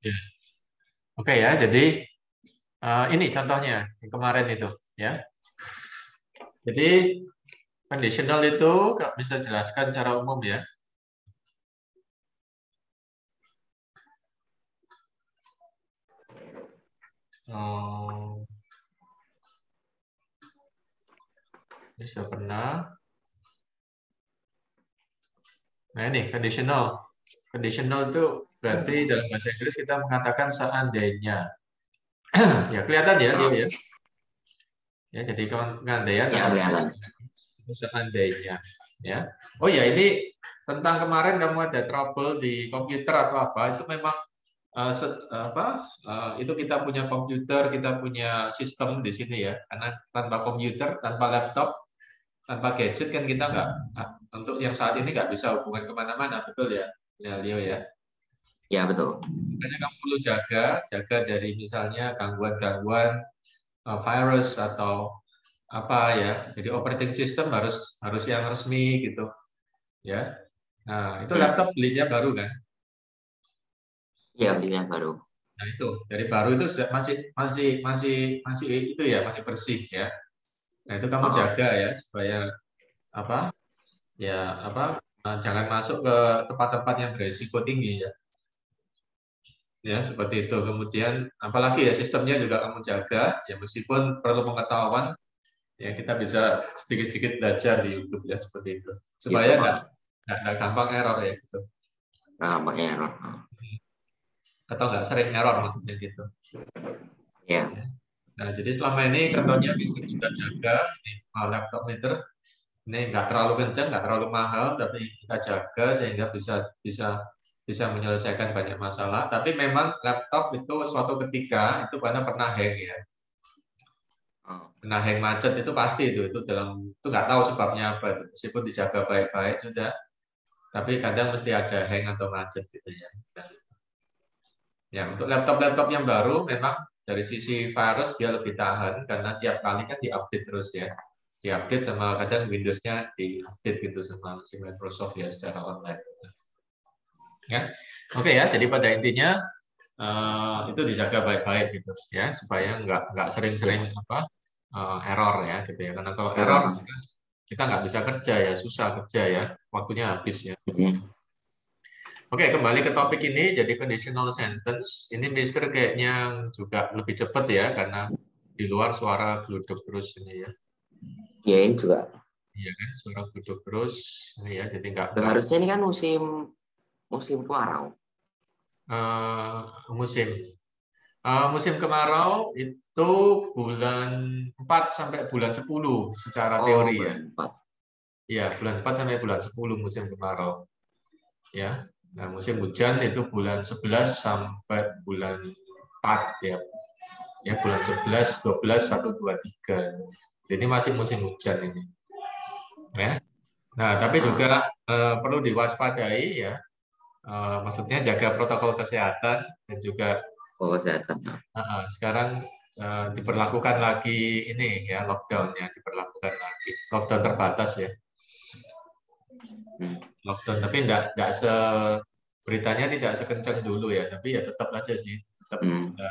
Ya. Oke ya, jadi ini contohnya yang kemarin itu ya. Jadi conditional itu nggak bisa jelaskan secara umum ya. Oh, bisa pernah. Nah ini conditional. Conditional itu berarti dalam bahasa Inggris kita mengatakan seandainya. Ya kelihatan ya, Leo Oh, ya. Ya jadi pengandaian ya atau kelihatan. conditional itu seandainya. Ya. Oh ya ini tentang kemarin kamu ada trouble di komputer atau apa? Itu memang itu kita punya komputer, kita punya sistem di sini ya. Karena tanpa komputer, tanpa laptop, tanpa gadget kan kita nggak untuk yang saat ini nggak bisa hubungan kemana-mana, betul ya, ya Leo ya. Ya betul. Makanya kamu perlu jaga dari misalnya gangguan-gangguan virus atau apa ya. Jadi operating system harus harus yang resmi gitu ya. Nah itu Hmm. laptop belinya baru kan. Ya belinya baru. Nah itu dari baru itu masih masih masih masih itu ya masih bersih ya. Nah, itu kamu Oh, jaga ya supaya apa? Ya, apa? Jangan masuk ke tempat-tempat yang berisiko tinggi ya. Ya, seperti itu. Kemudian apalagi ya sistemnya juga kamu jaga ya meskipun perlu pengetahuan ya kita bisa sedikit-sedikit belajar di YouTube ya seperti itu. Supaya YouTube. nggak gampang error ya gitu. Nah, pakai error. Atau nggak sering error maksudnya gitu. Ya. Ya. Nah, jadi selama ini contohnya bisnis sudah jaga di laptop meter. Ini nggak terlalu kencang, nggak terlalu mahal, tapi kita jaga sehingga bisa bisa bisa menyelesaikan banyak masalah. Tapi memang laptop itu suatu ketika itu karena pernah hang ya, Oh, pernah hang macet itu pasti itu dalam itu nggak tahu sebabnya apa itu. Meskipun dijaga baik-baik sudah, tapi kadang mesti ada hang atau macet gitu ya. Dan, ya untuk laptop-laptop yang baru memang dari sisi virus dia lebih tahan karena tiap kali kan diupdate terus ya diupdate sama kadang Windows-nya diupdate gitu sama si Microsoft ya secara online. Ya, oke ya. Jadi pada intinya itu dijaga baik-baik gitu ya supaya nggak ya. sering-sering apa error ya gitu ya. Karena kalau error Error. kita nggak bisa kerja ya, susah kerja ya, waktunya habis ya. Hmm. Oke, kembali ke topik ini. Jadi conditional sentence ini Mister kayaknya juga lebih cepat ya karena di luar suara geluduk terus ini ya. Ya ini juga. Iya kan, suara geluduk terus ini ya. Jadi nggak Harusnya ini kan musim musim kemarau. eh, musim. Musim kemarau itu bulan 4 sampai bulan 10 secara Oh, teori ya. bulan 4. Iya, bulan 4 sampai bulan 10 musim kemarau ya. Nah, musim hujan itu bulan 11 sampai bulan 4 ya. Ya, bulan 11, 12, 1, 2, 3. Ini masih musim hujan ini ya. Nah, tapi Ah, juga perlu diwaspadai ya. Maksudnya jaga protokol kesehatan dan juga oh, kesehatan. sekarang diberlakukan lagi ini ya lockdownnya diberlakukan lagi lockdown terbatas ya Hmm. lockdown tapi enggak beritanya tidak sekencang dulu ya tapi ya tetap aja sih tetap Hmm. kita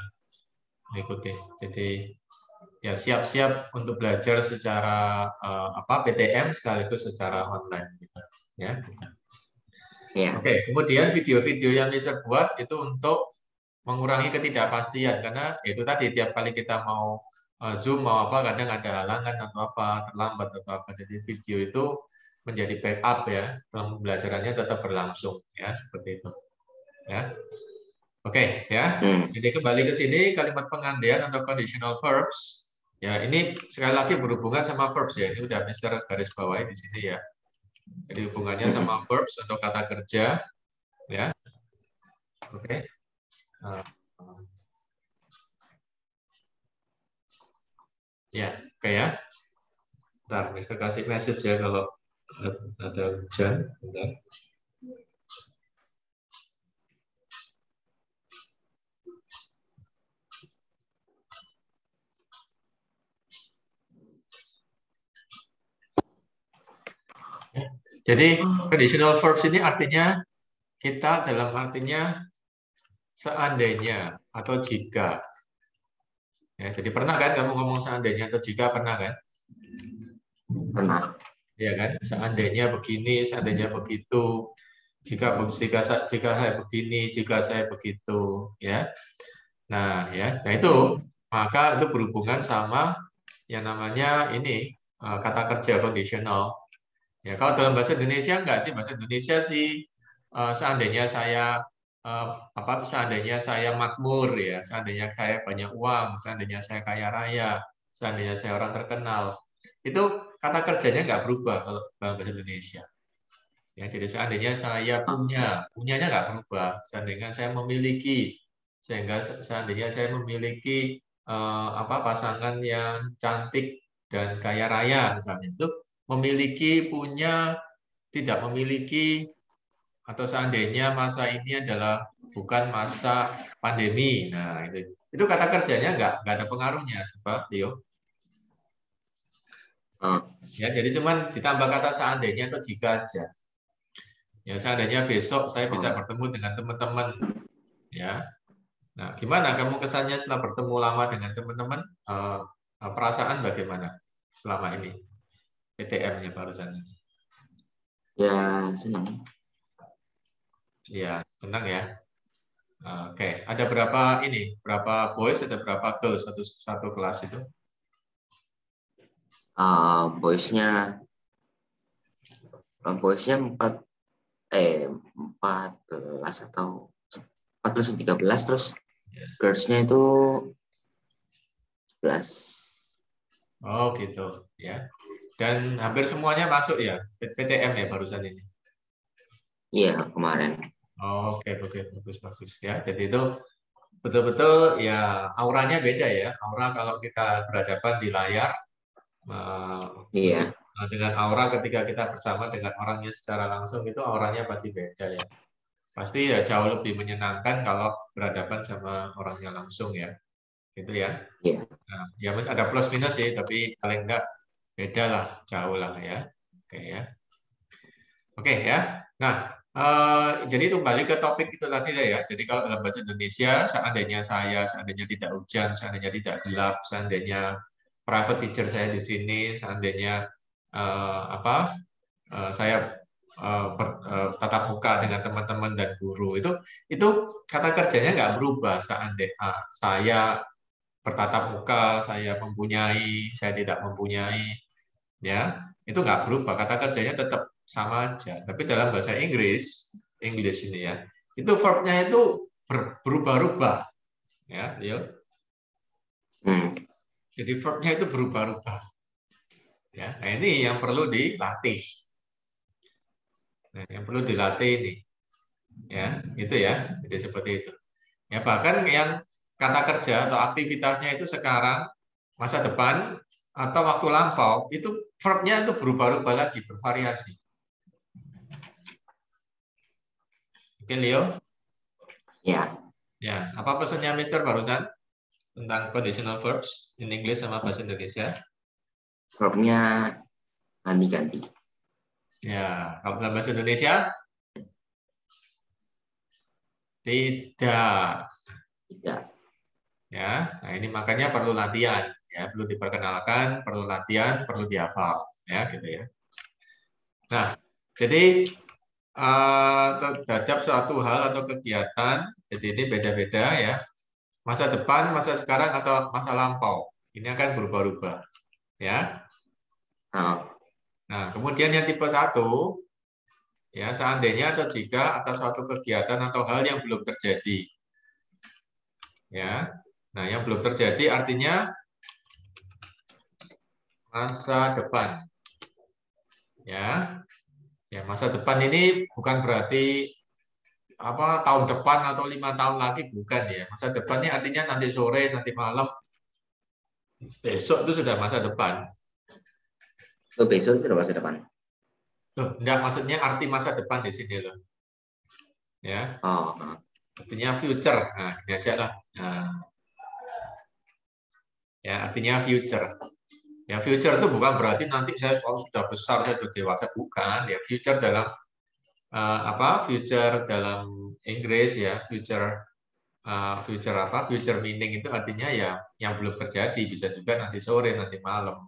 ikuti jadi ya siap-siap untuk belajar secara PTM sekaligus secara online gitu ya. Ya. Oke, kemudian video-video yang bisa buat itu untuk mengurangi ketidakpastian karena itu tadi tiap kali kita mau Zoom mau apa kadang ada halangan atau apa terlambat atau apa jadi video itu menjadi backup ya pembelajarannya tetap berlangsung ya seperti itu ya. Oke ya. Hmm. Jadi kembali ke sini kalimat pengandaian atau conditional verbs ya ini sekali lagi berhubungan sama verbs ya ini udah Mister garis bawahi di sini ya. Jadi hubungannya Hmm. sama verbs atau kata kerja ya. Oke. Nah, ya, oke ya. Bentar, Mister kasih message ya kalau ada hujan. Bentar. Jadi conditional verbs ini artinya kita dalam artinya seandainya atau jika. Ya, jadi pernah kan kamu ngomong seandainya atau jika, pernah kan? Pernah. Ya kan? Seandainya begini, seandainya begitu, jika saya begini, jika saya begitu, ya. Nah itu maka itu berhubungan sama yang namanya ini kata kerja kondisional. Ya, kalau dalam bahasa Indonesia enggak sih, bahasa Indonesia sih seandainya saya seandainya saya makmur ya, seandainya saya banyak uang, seandainya saya kaya raya, seandainya saya orang terkenal, itu kata kerjanya nggak berubah kalau dalam bahasa Indonesia. Ya, jadi seandainya saya punyanya nggak berubah. Seandainya saya memiliki, seandainya saya memiliki pasangan yang cantik dan kaya raya, misalnya itu memiliki, punya, tidak memiliki, atau seandainya masa ini adalah bukan masa pandemi. Nah, itu kata kerjanya nggak ada pengaruhnya, sebab Leo. Ya, jadi cuman ditambah kata seandainya atau jika aja. Ya, seandainya besok saya bisa bertemu dengan teman-teman, ya. Nah, gimana kamu kesannya setelah bertemu lama dengan teman-teman? Perasaan bagaimana selama ini? PTM-nya barusan. Ya, senang. Ya, senang ya. Oke, ada berapa ini? Berapa boys, ada berapa girls satu kelas itu? Boysnya 14 atau 14 atau 13, terus girls-nya itu 11. Oh gitu ya. Dan hampir semuanya masuk ya PTM ya barusan ini. Iya, kemarin. Oke, bagus ya. Jadi itu betul-betul ya auranya beda ya. Aura kalau kita berhadapan di layar Iya. dengan aura ketika kita bersama dengan orangnya secara langsung itu auranya pasti beda ya. Pasti ya jauh lebih menyenangkan kalau berhadapan sama orangnya langsung ya. Gitu ya. Iya. Nah, ya mas ada plus minus sih, tapi paling enggak beda lah, jauh lah ya. Oke ya. Oke ya. Nah, jadi kembali ke topik itu tadi ya. Jadi kalau dalam bahasa Indonesia, seandainya tidak hujan, seandainya tidak gelap, seandainya private teacher saya di sini, seandainya saya tatap muka dengan teman-teman dan guru, itu kata kerjanya nggak berubah. Seandainya saya bertatap muka, saya mempunyai, saya tidak mempunyai, ya itu nggak berubah. Kata kerjanya tetap sama aja. Tapi dalam bahasa Inggris ini ya, itu verb-nya itu berubah-ubah, ya, Leo. Jadi verb-nya itu berubah-ubah. Ya, nah ini yang perlu dilatih. Nah, yang perlu dilatih ini, ya, itu ya. Jadi seperti itu. Ya bahkan yang kata kerja atau aktivitasnya itu sekarang, masa depan, atau waktu lampau, itu verb-nya itu berubah-ubah lagi, bervariasi. Oke, Leo? Ya. Ya, apa pesannya Mister barusan tentang conditional verbs in English sama bahasa Indonesia? Verb-nya ganti-ganti. Ya, kalau dalam bahasa Indonesia? Tidak. Tidak. Ya, nah ini makanya perlu latihan, ya, perlu diperkenalkan, perlu latihan, perlu dihafal, ya, gitu ya. Nah, jadi terhadap suatu hal atau kegiatan, jadi ini beda-beda ya. Masa depan, masa sekarang, atau masa lampau. Ini akan berubah-ubah. Ya. Nah, kemudian yang tipe 1, ya, seandainya atau jika atas suatu kegiatan atau hal yang belum terjadi. Ya. Nah, yang belum terjadi artinya masa depan. Ya. Ya, masa depan ini bukan berarti tahun depan atau 5 tahun lagi, bukan ya. Masa depan ini artinya nanti sore, nanti malam, besok itu sudah masa depan. Besok itu masa depan. Enggak, maksudnya arti masa depan di sini loh. Ya. Artinya future. Nah, ini aja lah. Nah. Ya, artinya future. Ya, future itu bukan berarti nanti saya sudah besar, saya sudah dewasa, bukan. Ya, future dalam future dalam Inggris ya, future future apa? Future meaning itu artinya ya yang belum terjadi, bisa juga nanti sore, nanti malam.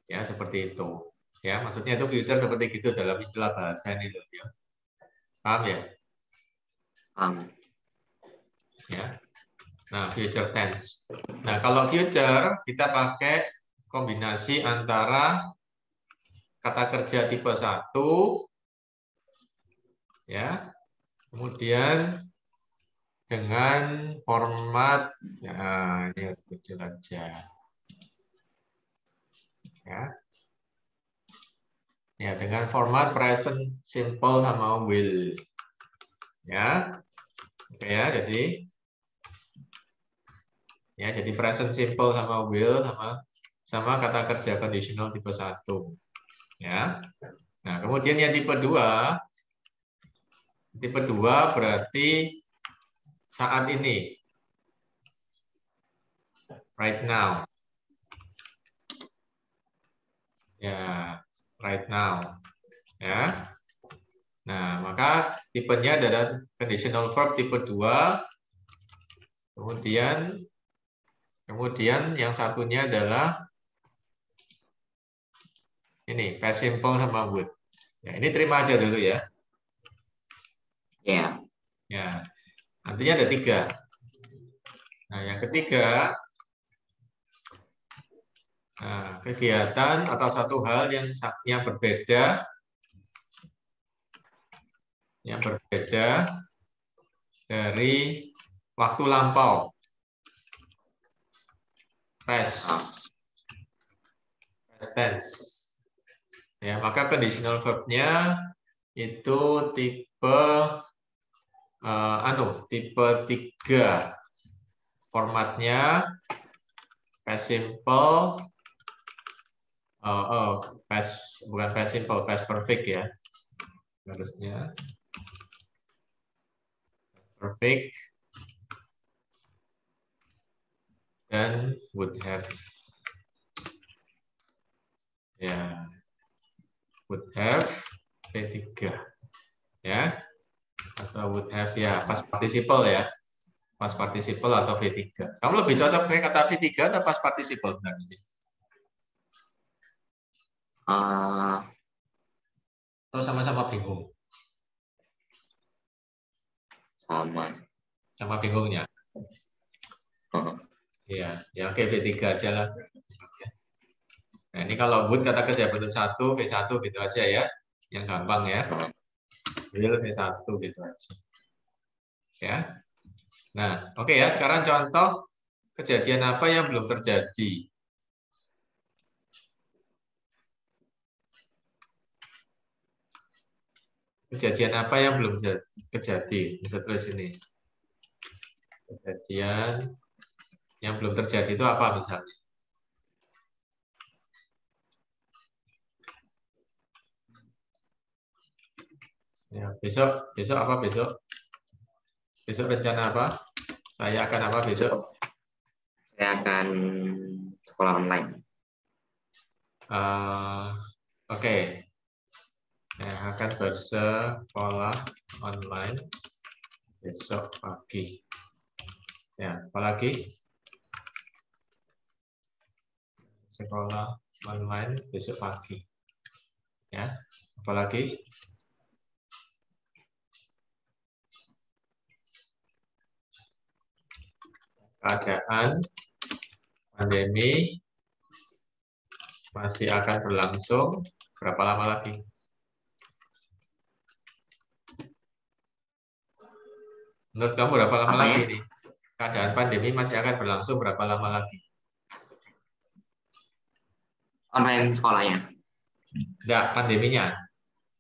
Ya, seperti itu. Ya, maksudnya itu future seperti gitu dalam istilah bahasa ini loh ya. Paham ya? Ya. Nah, future tense. Nah, kalau future kita pakai kombinasi antara kata kerja tipe 1 ya. Kemudian dengan format ya, ini kecil aja. Ya. Ya, dengan format present simple sama will. Ya. Oke ya, jadi present simple sama will sama kata kerja conditional tipe 1. Ya. Nah, kemudian yang tipe 2 berarti saat ini. Right now. Ya, right now. Ya. Nah, maka tipenya adalah conditional verb tipe 2. Kemudian yang satunya adalah ini, past simple sama would. Ya, ini terima aja dulu ya. Ya. Ya, nantinya ada 3. Nah, yang ketiga, kegiatan atau satu hal yang berbeda dari waktu lampau. Past tense. Ya, maka conditional verb-nya itu tipe 3. Formatnya past simple, bukan past simple, past perfect ya. Harusnya perfect dan would have. Ya, would have V3 ya, atau would have ya past participle ya, past participle atau V3. Kamu lebih cocok pakai kata V3 atau past participle sebenarnya? Atau sama-sama bingung? Sama bingungnya. Ya, ya oke, V3 aja lah. Nah, ini kalau would kata kerja bentuk 1, V1 gitu aja ya. Yang gampang ya. Will V1 gitu aja. Ya. Nah, oke ya, sekarang contoh kejadian apa yang belum terjadi. Kejadian apa yang belum terjadi? Bisa tulis ini. Kejadian yang belum terjadi itu apa misalnya? Ya, besok apa besok? Besok rencana apa? Saya akan apa besok? Saya akan sekolah online. Oke. Saya akan bersekolah online besok pagi. Ya, apalagi? Sekolah online besok pagi. Ya, apalagi? Keadaan pandemi masih akan berlangsung berapa lama lagi? Menurut kamu berapa lama lagi nih? Keadaan pandemi masih akan berlangsung berapa lama lagi? Online sekolahnya. Enggak, pandeminya.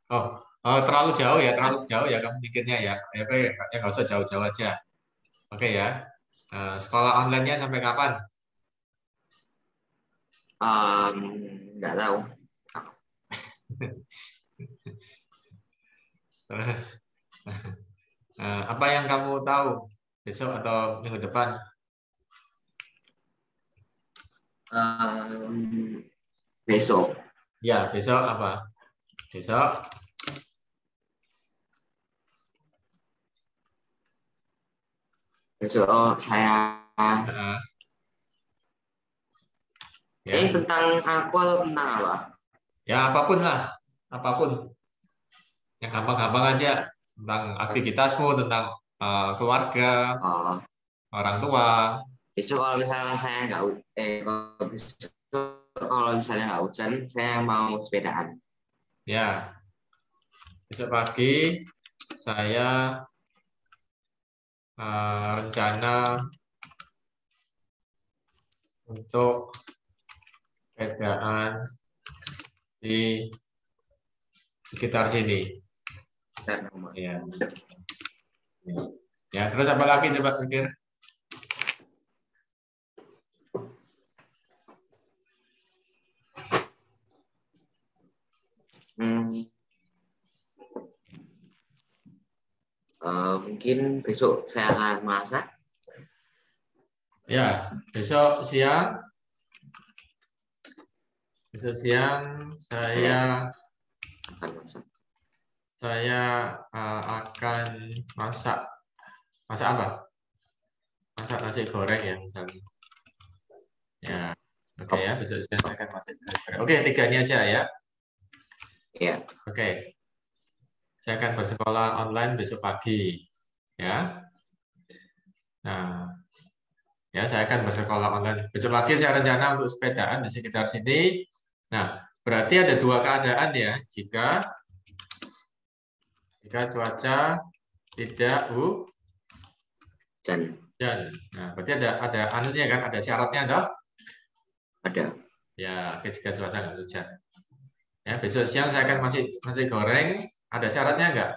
Oh, terlalu jauh ya kamu mikirnya ya. Ya, nggak usah jauh-jauh aja. Oke ya. Sekolah online-nya sampai kapan? Nggak tahu. Terus apa yang kamu tahu besok atau minggu depan? Besok. Ya, besok apa? Besok Besok saya Nah, ya, ini tentang aku atau tentang apa? ya apapun lah, apapun yang gampang-gampang aja tentang aktivitasmu, tentang keluarga, Oh, orang tua. besok kalau misalnya saya nggak kalau besok kalau misalnya nggak hujan, saya mau sepedaan. Ya, besok pagi saya rencana untuk sepedaan di sekitar sini. Bentar, rumah. Ya. Ya, terus apa lagi coba pikir? Hmm, mungkin besok saya akan masak. Ya, besok siang Saya akan masak. saya akan masak masak apa? Masak nasi goreng ya misalnya. Ya, oke ya, besok siang saya akan masak nasi goreng. Oke, tiga ini aja ya. Ya, Oke, saya akan bersekolah online besok pagi. Ya, nah, ya saya akan bersekolah online besok pagi. Saya rencana untuk sepedaan di sekitar sini. Nah, berarti ada dua keadaan ya. Jika cuaca tidak dan hujan. Nah, berarti ada anunya kan, ada syaratnya toh? ada. Ya, jika cuaca nggak hujan. Ya, besok siang saya akan masih goreng. Ada syaratnya nggak?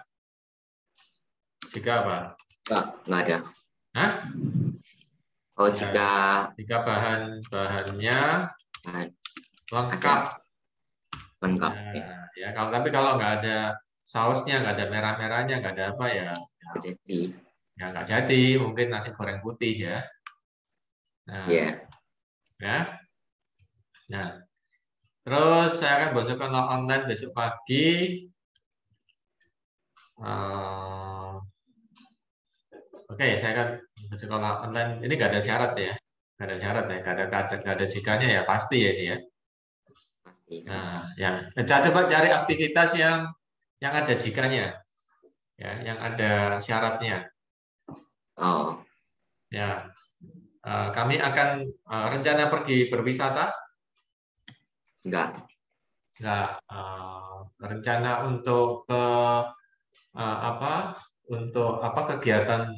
Jika apa? Nggak ada. Hah? Oh, Ya, jika bahannya lengkap. ada lengkap. Nah, ya kalau nggak ada sausnya, nggak ada merah-merahnya, nggak ada apa ya, Jadi, ya nggak jadi. Mungkin nasi goreng putih ya. Nah, ya, ya. Nah, terus saya akan bersekolah online besok pagi. Oke, saya akan bersekolah online. Ini nggak ada syarat ya, nggak ada syarat ya, nggak ada jikanya ya pasti ya ini ya. pasti. Nah, ya, coba cari aktivitas yang ada jikanya, ya, yang ada syaratnya. Oh, Ya, kami akan rencana pergi berwisata, enggak. nggak rencana untuk ke apa? Untuk apa kegiatan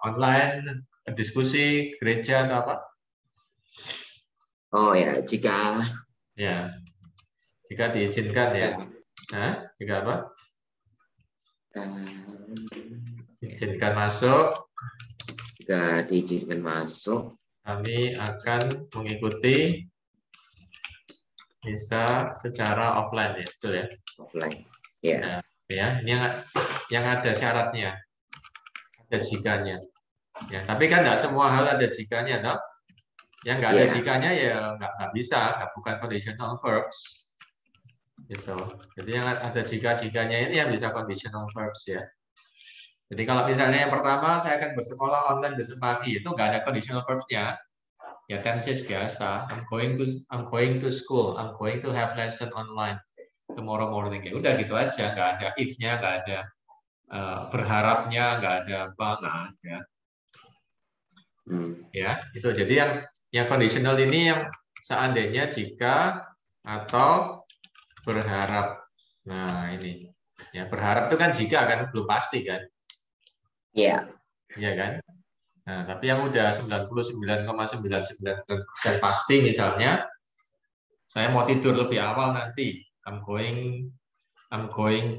online, diskusi gereja atau apa? Oh ya, jika Ya, jika diizinkan ya. eh, Nah, jika apa? eh, Izinkan masuk, jika diizinkan masuk kami akan mengikuti bisa secara offline ya, betul ya? offline. Ya, Nah, ya, ini yang ada syaratnya, ada jikanya. Ya, tapi kan nggak semua hal ada jikanya, toh. Yang nggak ada ya. jikanya ya nggak bisa, bukan conditional verbs. Gitu. Jadi yang ada jika-jikanya ini yang bisa conditional verbs ya. Jadi kalau misalnya yang pertama saya akan bersekolah online besok pagi itu nggak ada conditional verbs-nya. Ya tenses biasa. I'm going to school. I'm going to have lesson online tomorrow morning. Ya udah gitu aja. Nggak ada if-nya, nggak ada berharapnya, nggak ada apa, nggak ada. Ya itu. Jadi yang conditional ini yang seandainya jika atau berharap. Nah ini. Ya berharap itu kan jika kan belum pasti kan. Ya. Iya kan? Nah, tapi yang udah 99,99% pasti misalnya saya mau tidur lebih awal nanti. I'm going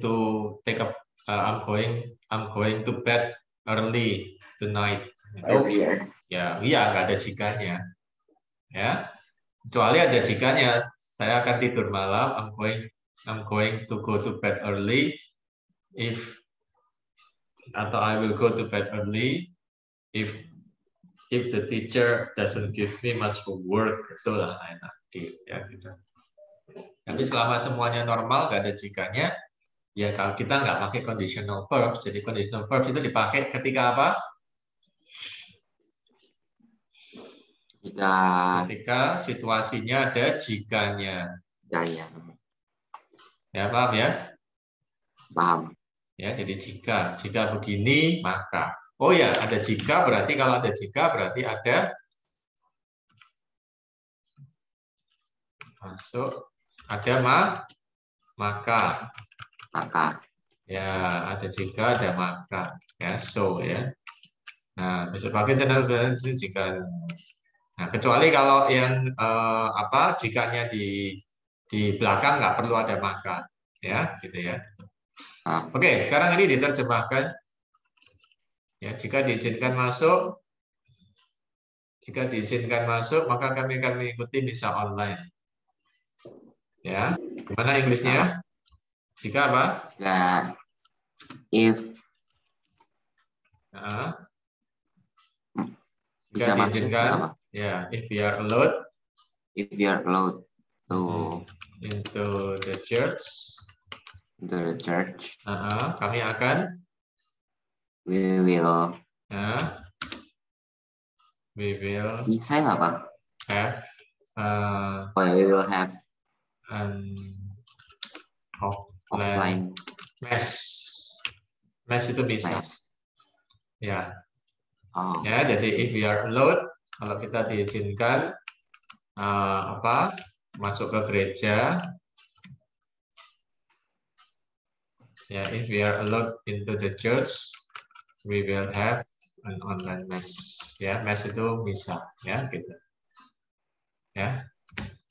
to take up I'm going to bed early tonight. Itu Earlier. ya iya nggak ada jikanya. Ya. Kecuali ada jikanya. Saya akan tidur malam. I'm going to go to bed early if atau I will go to bed early if the teacher doesn't give me much work, itulah enak ya gitu. Tapi selama semuanya normal, nggak ada jikanya, ya kalau kita nggak pakai conditional verbs. Jadi conditional verbs itu dipakai ketika apa? Jika Ketika situasinya ada jikanya. jikanya. Ya, paham ya? Paham. Ya, jadi jika begini maka. Oh ya, ada jika berarti kalau ada jika berarti ada masuk, ada maka. Maka. Ya, ada jika, ada maka. Ya, so ya. Nah, bisa pakai channel balance jika. Nah, kecuali kalau yang jikanya di belakang nggak perlu ada maka, ya, gitu ya. Oke, sekarang ini diterjemahkan. Ya, jika diizinkan masuk, maka kami akan mengikuti misa online. Ya, gimana Inggrisnya? Jika apa? Jika if Jika bisa maksud diizinkan, apa? ya, if we are allowed, If we are allowed to into the church, kami akan, we will bisa apa? Have we will have an offline mass itu bisa. mass. Ya. Ya, jadi if we are allowed, kalau kita diizinkan masuk ke gereja, ya, if we are allowed into the church, we will have an online mass. Ya, mass itu bisa, ya, gitu. Ya.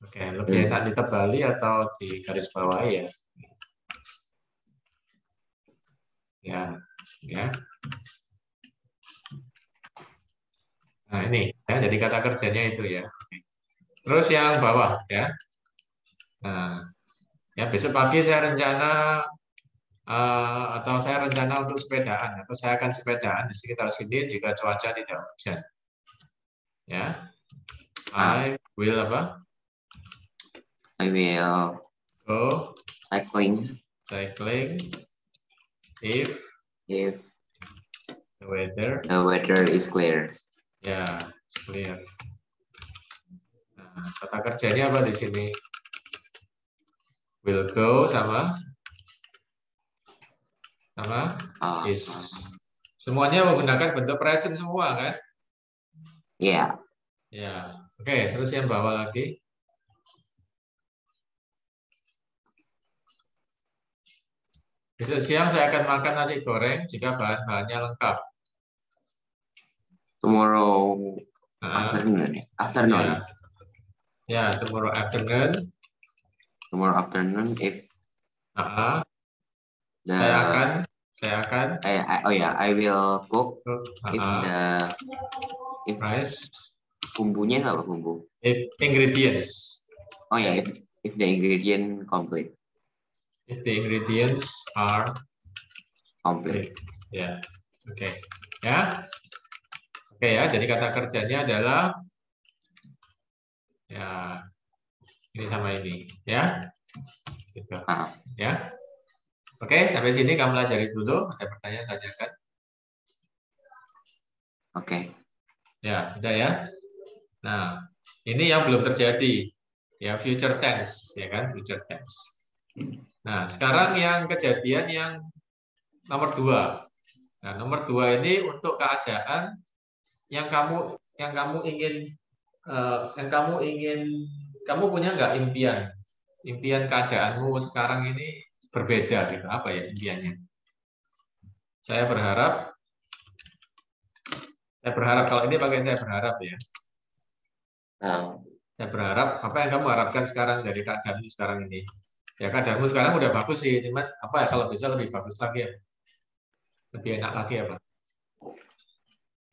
Oke, lebih enak ditebali atau di garis bawahi ya? Ya, ya. Nah, ini ya, jadi kata kerjanya itu ya. Terus yang bawah ya. Nah, ya besok pagi saya rencana atau saya rencana untuk sepedaan atau saya akan sepedaan di sekitar sini jika cuaca tidak hujan. Ya. I will apa? I will Go cycling if the weather is clear. Ya, it's clear. Nah, kata kerjanya apa di sini? Will go sama is. Semuanya menggunakan bentuk present semua kan? Iya. Ya. Oke, terus yang bawah lagi. Besok siang saya akan makan nasi goreng jika bahan-bahannya lengkap. Tomorrow afternoon. Ya, tomorrow afternoon. Tomorrow afternoon if saya akan I will cook if rice. Bumbunya apa bumbu? If ingredients. Oh ya, if the ingredient complete. If the ingredients are complete. Ya. Oke. Ya. Oke ya, jadi kata kerjanya adalah ya ini sama ini, ya. Gitu. Ya. Oke, sampai sini kamu pelajari dulu. Ada pertanyaan, tanyakan. Oke. Ya, sudah ya. Nah, ini yang belum terjadi. Ya, future tense, ya kan, future tense. Nah, sekarang yang kejadian yang nomor 2. Nah, nomor 2 ini untuk keadaan yang kamu ingin kamu punya nggak impian keadaanmu sekarang ini berbeda gitu, apa ya impiannya? Saya berharap kalau ini pakai saya berharap ya. Saya berharap apa yang kamu harapkan sekarang dari keadaanmu sekarang ini? Ya keadaanmu sekarang udah bagus sih, cuman apa ya kalau bisa lebih bagus lagi ya, lebih enak lagi apa?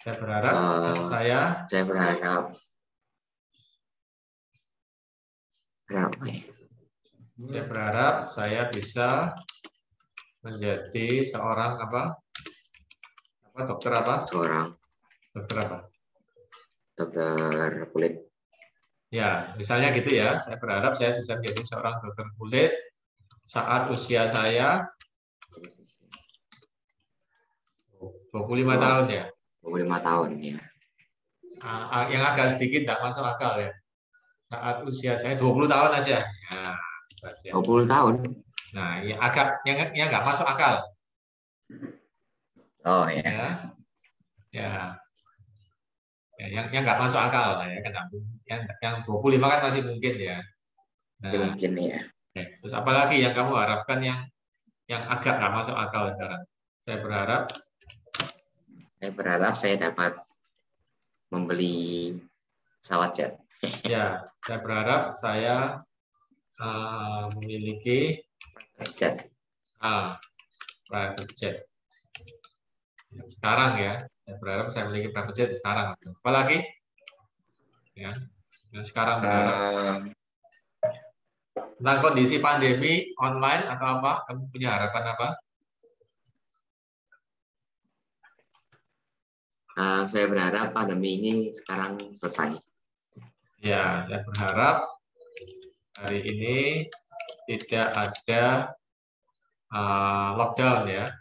Saya berharap saya berharap saya bisa menjadi seorang dokter apa? Dokter apa? Dokter kulit. Ya, misalnya gitu ya. Saya berharap saya bisa menjadi seorang dokter kulit saat usia saya 25 tahun ya. 25 tahun ya. yang agak sedikit tidak masuk akal ya. Saat usia saya 20 tahun aja. Nah, 20 tahun. Nah, yang nggak masuk akal. Oh ya. Ya. Yang nggak masuk akal lah ya kan. Yang 25 kan masih mungkin ya. Nah, Mungkin ya. terus apalagi yang kamu harapkan yang agak nggak masuk akal sekarang? Saya berharap saya dapat membeli pesawat jet. Ya, saya berharap saya memiliki Jet. private jet. Sekarang ya, saya berharap saya memiliki private jet sekarang. Apalagi? Ya, yang sekarang berharap. Tentang kondisi pandemi online atau apa? Kamu punya harapan apa? Saya berharap pandemi ini sekarang selesai. Ya, saya berharap hari ini tidak ada lockdown ya.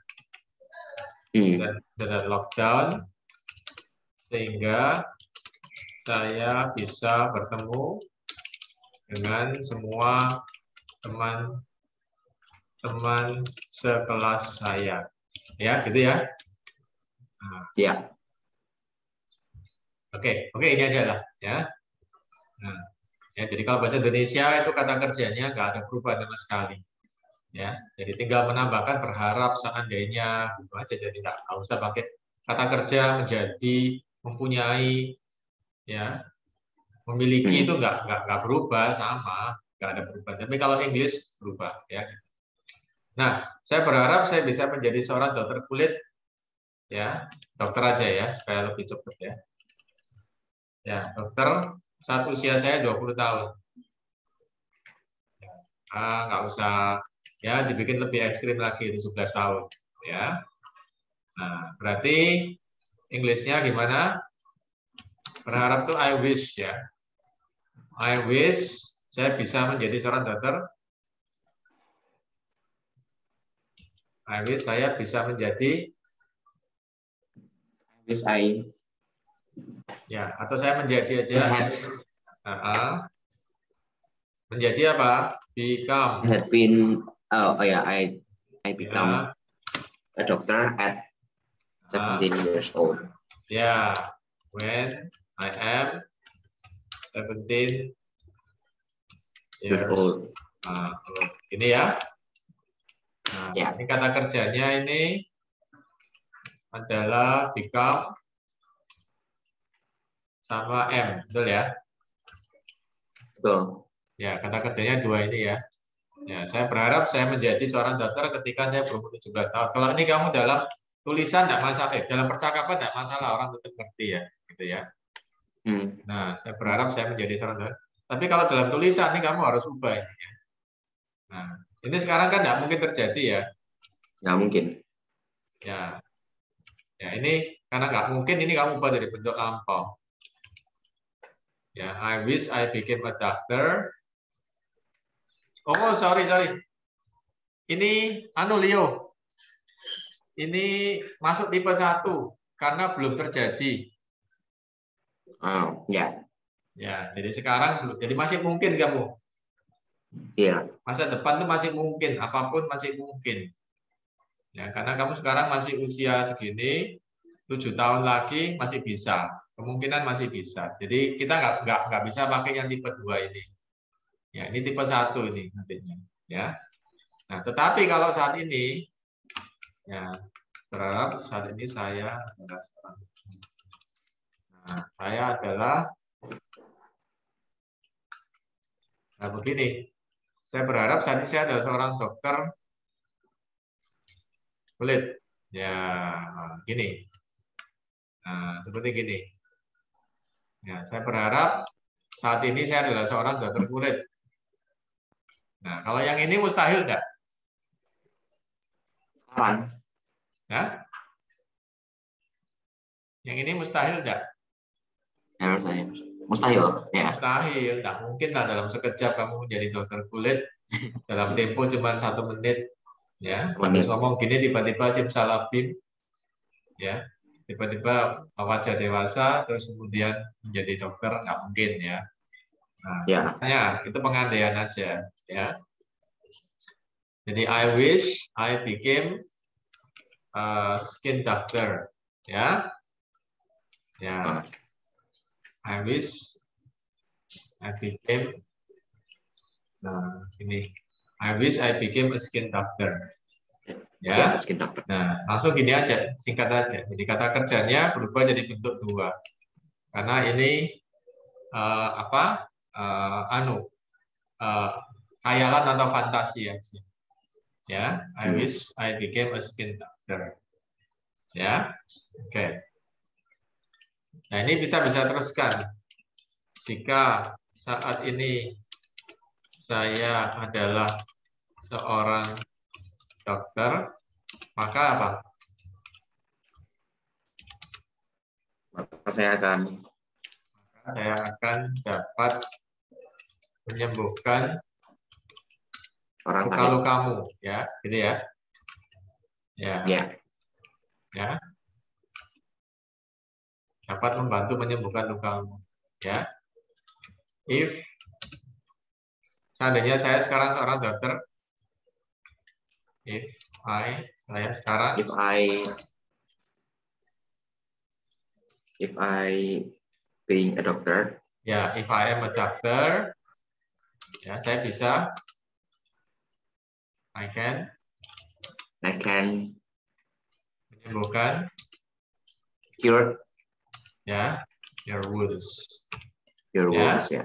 Dan lockdown sehingga saya bisa bertemu dengan semua teman-teman sekelas saya. Ya, gitu ya. Ya. Oke, ini aja lah ya. Nah, ya, jadi kalau bahasa Indonesia itu kata kerjanya nggak ada perubahan sama sekali. Ya, jadi tinggal menambahkan berharap seandainya gitu aja. Jadi nggak usah pakai kata kerja menjadi, mempunyai, ya, memiliki itu nggak berubah sama, nggak ada perubahan. Tapi kalau Inggris berubah ya. Nah, saya berharap saya bisa menjadi seorang dokter kulit, ya, dokter aja ya supaya lebih cepat ya. Ya, dokter saat usia saya 20 tahun. Nggak usah ya dibikin lebih ekstrim lagi itu 11 tahun ya. Nah, berarti Inggrisnya gimana? Berharap tuh I wish ya. I wish saya bisa menjadi seorang dokter. I wish saya bisa menjadi ya, atau saya menjadi aja. Menjadi apa? Become. I become a doctor at 17 years old. Ya, when I am 17 years old. Ini ya. Nah, ini kata kerjanya ini adalah become sama M, betul ya? Betul. Ya, kata kerjanya dua ini ya. Ya, saya berharap saya menjadi seorang dokter ketika saya berumur 17 tahun. Kalau ini kamu dalam tulisan tidak masalah, dalam percakapan tidak masalah, orang tetap ngerti ya, gitu ya. Nah, saya berharap saya menjadi seorang dokter. Tapi kalau dalam tulisan ini kamu harus ubah ini ya. Nah, ini sekarang kan tidak mungkin terjadi ya. Nggak mungkin. Ya, ini karena nggak mungkin ini kamu ubah dari bentuk lampau. Ya, I wish I became a doctor. Oh, sorry. Ini Leo. Ini masuk tipe 1 karena belum terjadi. Ya, jadi sekarang jadi masih mungkin kamu. Iya. Masa depan tuh masih mungkin, apapun masih mungkin. Ya, karena kamu sekarang masih usia segini, 7 tahun lagi masih bisa, kemungkinan masih bisa. Jadi kita nggak bisa pakai yang tipe 2 ini. Ya, ini tipe 1 ini nantinya. Ya. Nah, tetapi kalau saat ini, ya, berharap saat ini saya adalah begini. Saya berharap saat ini saya adalah seorang dokter kulit. Ya, gini. Nah, seperti gini. Ya, saya berharap saat ini saya adalah seorang dokter kulit. Nah, kalau yang ini mustahil enggak? Ya? Yang ini mustahil enggak? Mustahil. Ya. Mustahil, enggak mungkin lah dalam sekejap kamu menjadi dokter kulit dalam tempo cuma 1 menit. Ya, habis ngomong gini tiba-tiba simsalabim. Ya. tiba-tiba wajah dewasa terus kemudian menjadi dokter, nggak mungkin ya. Nah, Ya. makanya itu pengandaian aja ya. Jadi I wish I became a skin doctor ya. Ya. I wish I became, nah ini, I wish I became a skin doctor. Ya. Skin doctor. Nah, langsung gini aja, singkat aja. Jadi kata kerjanya berubah jadi bentuk dua. Karena ini khayalan atau fantasi aja. Ya, I wish I became a skin doctor. Ya, oke. Nah, ini kita bisa teruskan. Jika saat ini saya adalah seorang dokter, maka apa? Maka saya akan dapat menyembuhkan orang luka-lukamu, ya, gitu ya. Ya. Ya. Ya. Dapat membantu menyembuhkan lukamu, ya. If seandainya saya sekarang seorang dokter, saya sekarang, if I being a doctor, ya, if I am a doctor, ya, saya bisa, I can menyembuhkan, cure, ya, your wounds, ya,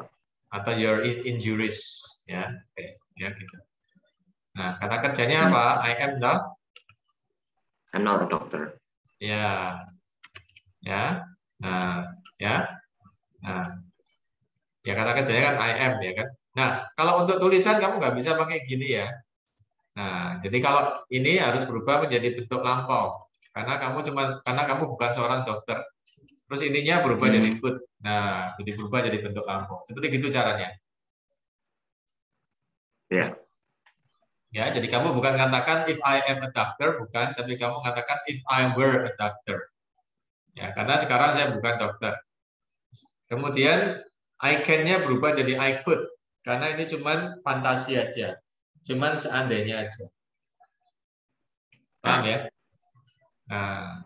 atau your injuries, ya, oke, ya gitu. Nah, kata kerjanya apa? I am not. I'm not a doctor. Ya, ya, nah, ya, nah, ya kata kerjanya kan I am, ya kan. Nah, kalau untuk tulisan kamu nggak bisa pakai gini ya. Nah, jadi kalau ini harus berubah menjadi bentuk lampau, karena kamu bukan seorang dokter. Terus ininya berubah jadi good. Nah, jadi berubah jadi bentuk lampau. Seperti gitu caranya. Ya. Ya, jadi kamu bukan katakan if I am a doctor, bukan, tapi kamu katakan if I were a doctor. Ya, karena sekarang saya bukan dokter. Kemudian I can-nya berubah jadi I could, karena ini cuman fantasi aja. Cuman seandainya aja. Paham ya? Nah,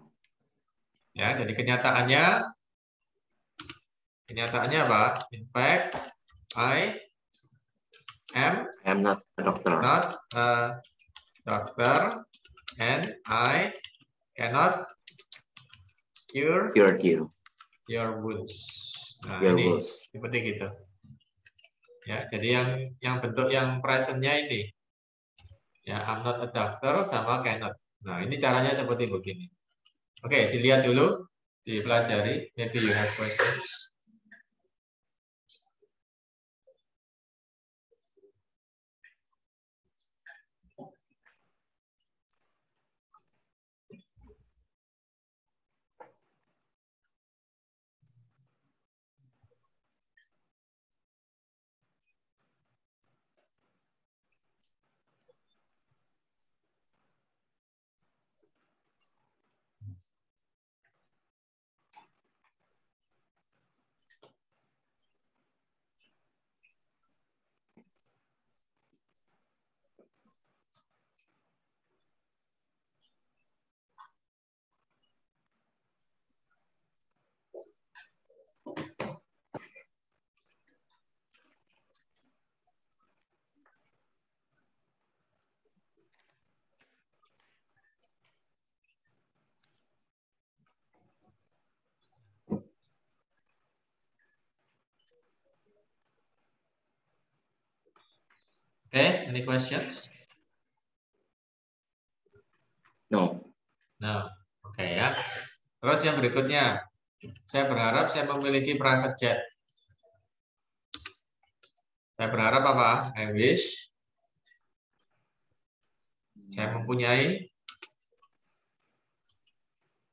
ya, jadi kenyataannya apa? In fact, I am not a doctor. Not a doctor, and I cannot cure your wounds. Nah, ini seperti gitu. Ya, jadi yang bentuk yang presentnya ini, ya, I'm not a doctor sama cannot. Nah, ini caranya seperti begini. Oke, dilihat dulu, dipelajari. Maybe you have questions. Okay, any questions? No. No. Oke, ya. Terus yang berikutnya, saya berharap saya memiliki private jet. Saya berharap apa? I wish saya mempunyai.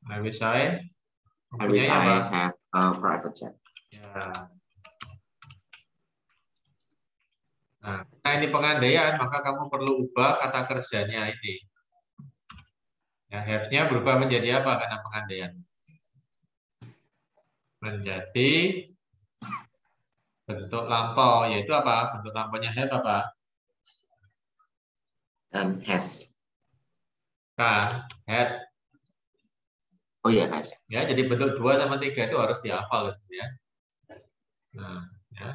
I wish I have a private jet. Ya. Nah, ini pengandaian, maka kamu perlu ubah kata kerjanya ini. Ya, have-nya berubah menjadi apa karena pengandaian? menjadi bentuk lampau, yaitu apa? Bentuk lampaunya have apa? Has. Kan, had. Oh ya, has. Ya, jadi bentuk 2 sama 3 itu harus dihafal gitu ya. Nah, ya.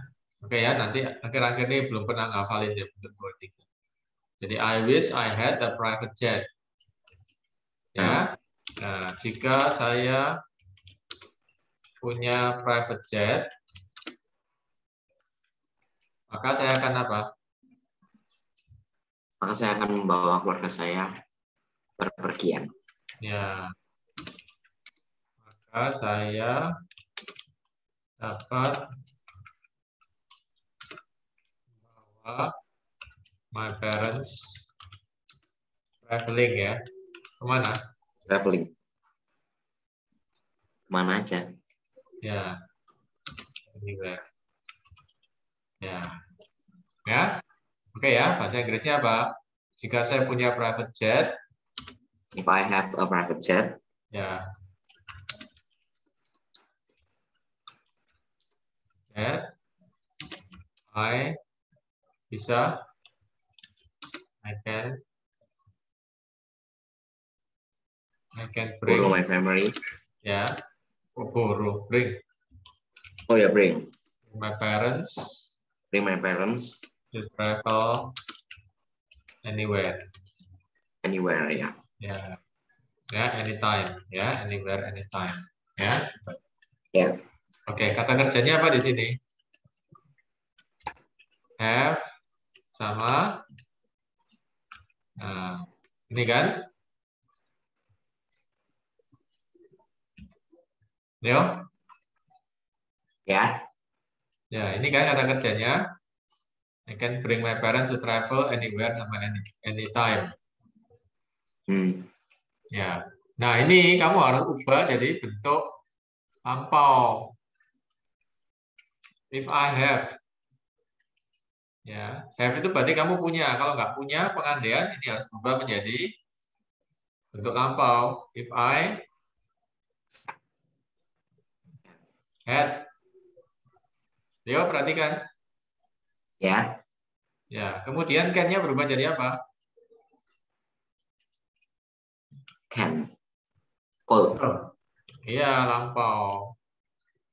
Oke ya, nanti akhir-akhir ini belum pernah ngafalin ya bentuk 2 3. Jadi I wish I had a private jet. Ya. Nah, jika saya punya private jet, maka saya akan apa? Maka saya akan membawa keluarga saya berpergian. Ya. Maka saya dapat membawa my parents traveling ya. Kemana? Traveling. Mana aja? Ya. Anywhere. Ya. Ya. Oke ya, bahasa Inggrisnya apa? Jika saya punya private jet, If I have a private jet, ya, jet, I bisa, I can bring, borrow my family. ya, borrow, bring Oh ya, bring my parents my parents to travel anywhere. anywhere ya. Ya, ya, anytime, ya, anywhere, anytime, ya. Ya. Oke, kata kerjanya apa di sini? Have sama, nah, ini kan? Yo, Ya. ya, ini kan kata kerjanya. I can bring my parents to travel anywhere sama anytime. Ya. Nah, ini kamu harus ubah jadi bentuk lampau. If I have. Ya, have itu berarti kamu punya. Kalau nggak punya pengandaian ini harus berubah menjadi bentuk lampau. If I had. Leo perhatikan. Ya. Ya, kemudian can-nya berubah jadi apa? Can. Could. Iya, lampau.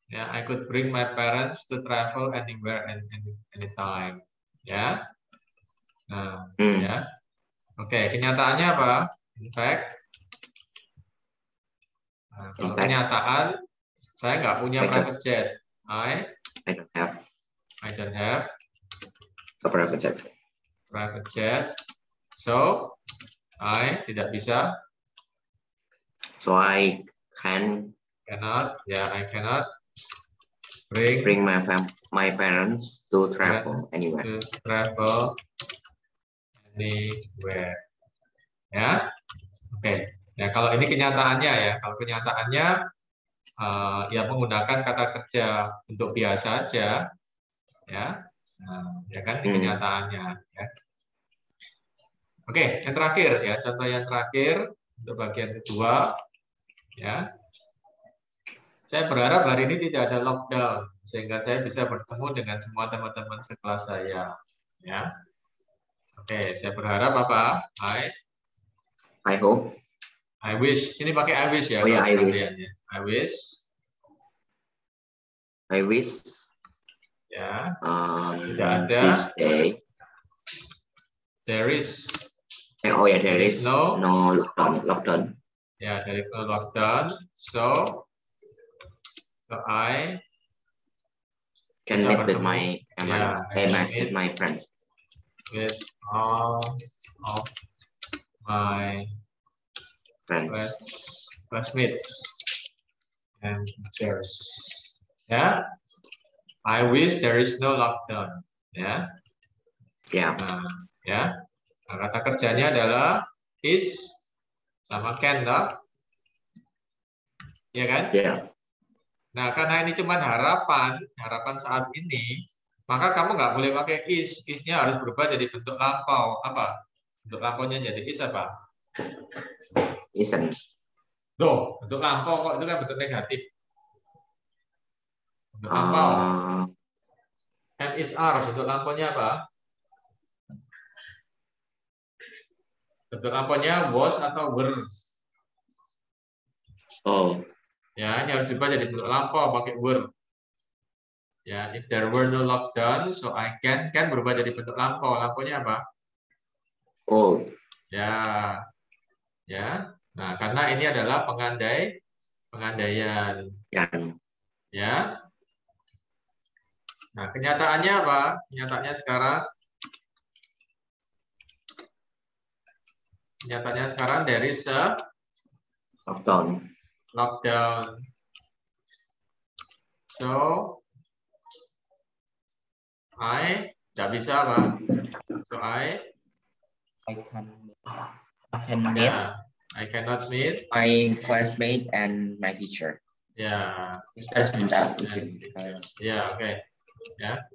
Ya, I could bring my parents to travel anywhere and anytime. Ya. Nah, ya. Oke, kenyataannya apa? In fact, nah, kalau kenyataan saya nggak punya private jet. I don't have a private jet. Private jet. So, I tidak bisa. So I cannot. Ya, I cannot bring my parents to travel anywhere. To travel anywhere. Ya, oke. Ya, kalau ini kenyataannya ya. Kalau kenyataannya ya menggunakan kata kerja untuk biasa aja, ya. Nah, ya kan ini kenyataannya. Ya. Oke, yang terakhir ya, contoh yang terakhir untuk bagian kedua, ya. Saya berharap hari ini tidak ada lockdown sehingga saya bisa bertemu dengan semua teman-teman sekelas saya, ya. Oke, saya berharap apa? I hope. I wish. Sini pakai I wish ya. Oh ya, I wish. I wish. I wish. Ya. Tidak ada. This day. There is. Oh ya, there is no lockdown. Ya, there is no lockdown. So I can meet with my friend. With all of my classmates and teachers. Ya, I wish there is no lockdown. Ya, nah, ya. Nah, kata kerjanya adalah is sama can, toh? Ya kan? Yeah. Nah, karena ini cuma harapan saat ini, maka kamu nggak boleh pakai is. Is-nya harus berubah jadi bentuk lampau. Apa? Bentuk lampaunya jadi is apa? Isn't. Tuh, bentuk lampau kok itu kan bentuk negatif. Bentuk lampau. M is are, bentuk lampaunya apa? Bentuk lampaunya was atau were. Oh. Ya, ini harus diubah jadi bentuk lampau pakai were. Ya, if there were no lockdown, so I can berubah jadi bentuk lampau. Lampaunya apa? Cold. Ya, ya. Nah, karena ini adalah pengandaian. Ya. Nah, kenyataannya apa? Kenyataannya sekarang there is a lockdown. So, I tidak bisa apa? So I cannot meet my classmate and my teacher. Ya. Ya, oke. Ya.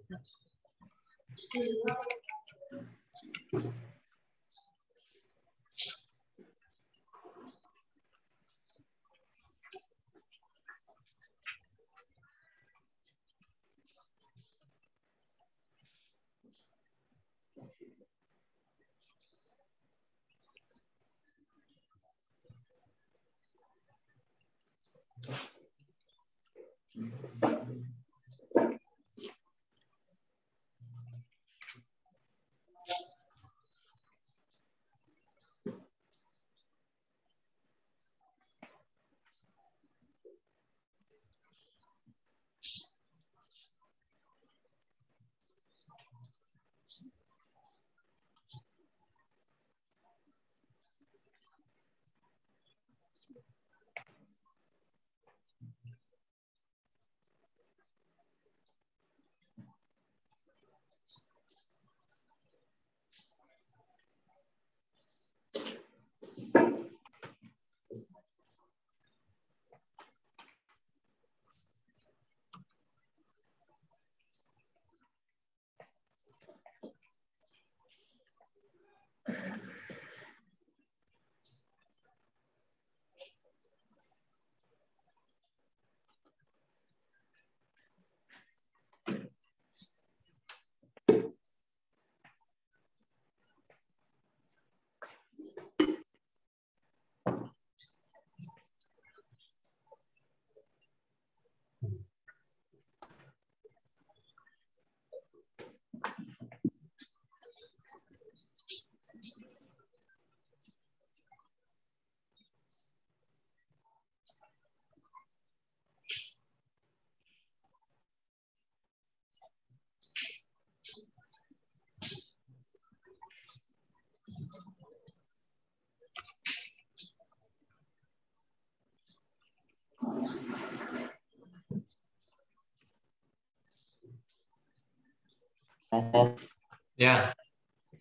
Ya.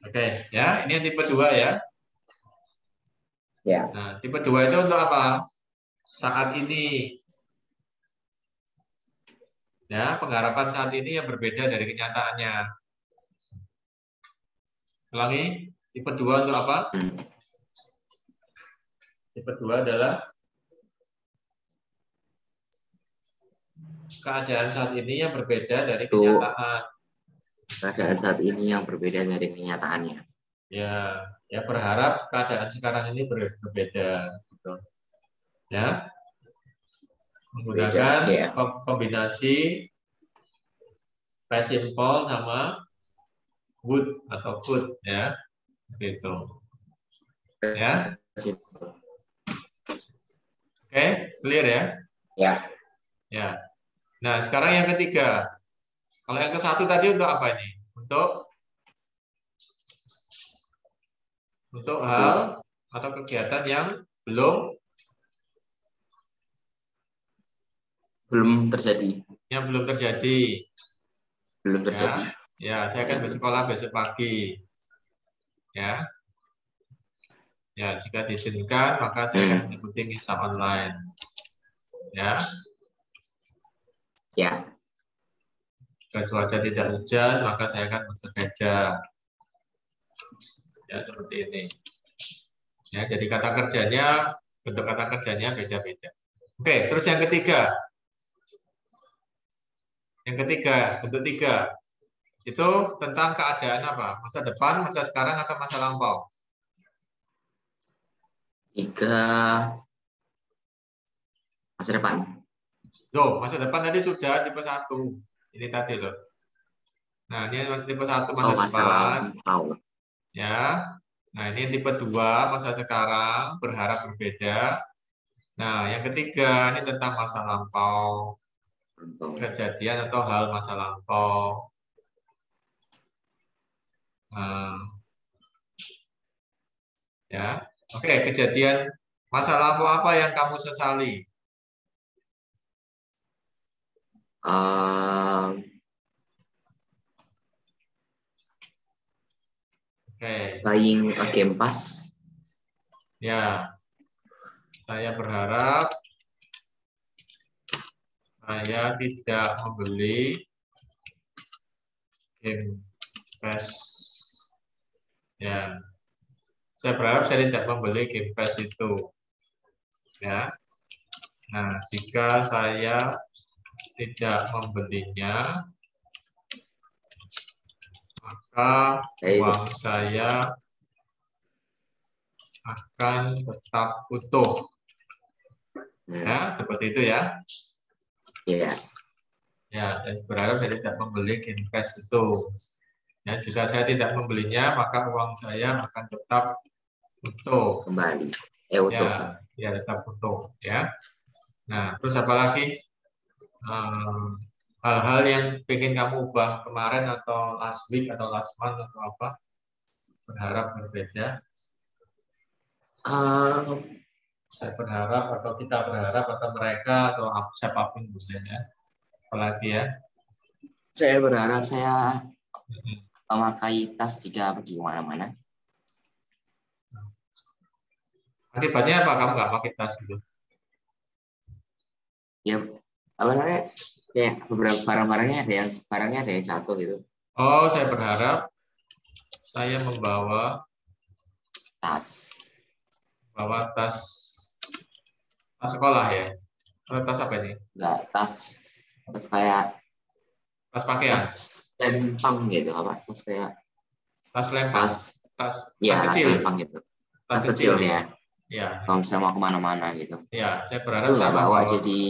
Oke, ya. Ini yang tipe 2 ya. Ya. Nah, tipe 2 itu untuk apa? Saat ini. Ya, pengharapan saat ini yang berbeda dari kenyataannya. Ulangi, tipe 2 untuk apa? Tipe 2 adalah keadaan saat ini yang berbeda dari kenyataan. Keadaan saat ini yang berbeda dari kenyataannya. Ya, ya berharap keadaan sekarang ini berbeda. Gitu. Ya, menggunakan kombinasi past simple sama would atau could, ya, gitu. Ya, oke, clear ya? Ya. Ya. Nah, sekarang yang ketiga. Kalau yang ke satu tadi untuk apa ini? Untuk hal atau kegiatan yang belum terjadi. Yang belum terjadi. Belum terjadi. Ya, saya akan bersekolah besok pagi. Ya. Ya, jika diizinkan maka saya akan mengikuti misa online. Ya. Ya. Jika cuaca tidak hujan, maka saya akan bersepeda. Ya, seperti ini. Ya, jadi kata kerjanya, bentuk kata kerjanya beda-beda. Oke, terus yang ketiga. Yang ketiga, bentuk 3. Itu tentang keadaan apa? Masa depan, masa sekarang, atau masa lampau? 3 masa depan. Loh, masa depan tadi sudah tipe 1. Ini tadi loh. Nah, ini tipe 1 masa Masa depan. lampau. Ya. Nah, ini tipe 2 masa sekarang, berharap berbeda. Nah, yang ketiga ini tentang masa lampau, kejadian atau hal masa lampau. Nah, ya. Oke, kejadian masa lampau apa yang kamu sesali? Oke. Buying a Game Pass. Ya. Saya berharap saya tidak membeli Game Pass. Ya. Saya berharap saya tidak membeli Game Pass itu. Ya. Nah, jika saya tidak membelinya, maka uang saya akan tetap utuh. Ya, seperti itu ya. Iya. Ya, saya berharap saya tidak membeli Game Pass itu. Ya, jika saya tidak membelinya, maka uang saya akan tetap utuh. Kembali. Utuh. Ya, ya tetap utuh. Ya. Nah, terus apa lagi? Hal-hal yang pengen kamu ubah kemarin atau last week atau last month atau apa? Berharap berbeda. Saya berharap atau kita berharap atau mereka atau siapapun misalnya. Apalagi ya. Saya berharap saya memakai tas jika pergi kemana-mana. Akibatnya apa kamu nggak pakai tas itu? Ya, apa namanya? Kayak beberapa barangnya ada yang jatuh gitu. Oh, saya berharap saya membawa Tas sekolah ya. Tas apa ini? Enggak, tas kayak Tas pakaian. tas lempang gitu apa? Tas kayak tas lempang. Tas kecil. Tas lempang gitu. Tas kecil ya. Ya. Kalau saya mau kemana-mana gitu. Ya, saya berharap saya nggak bawa membawa. jadi.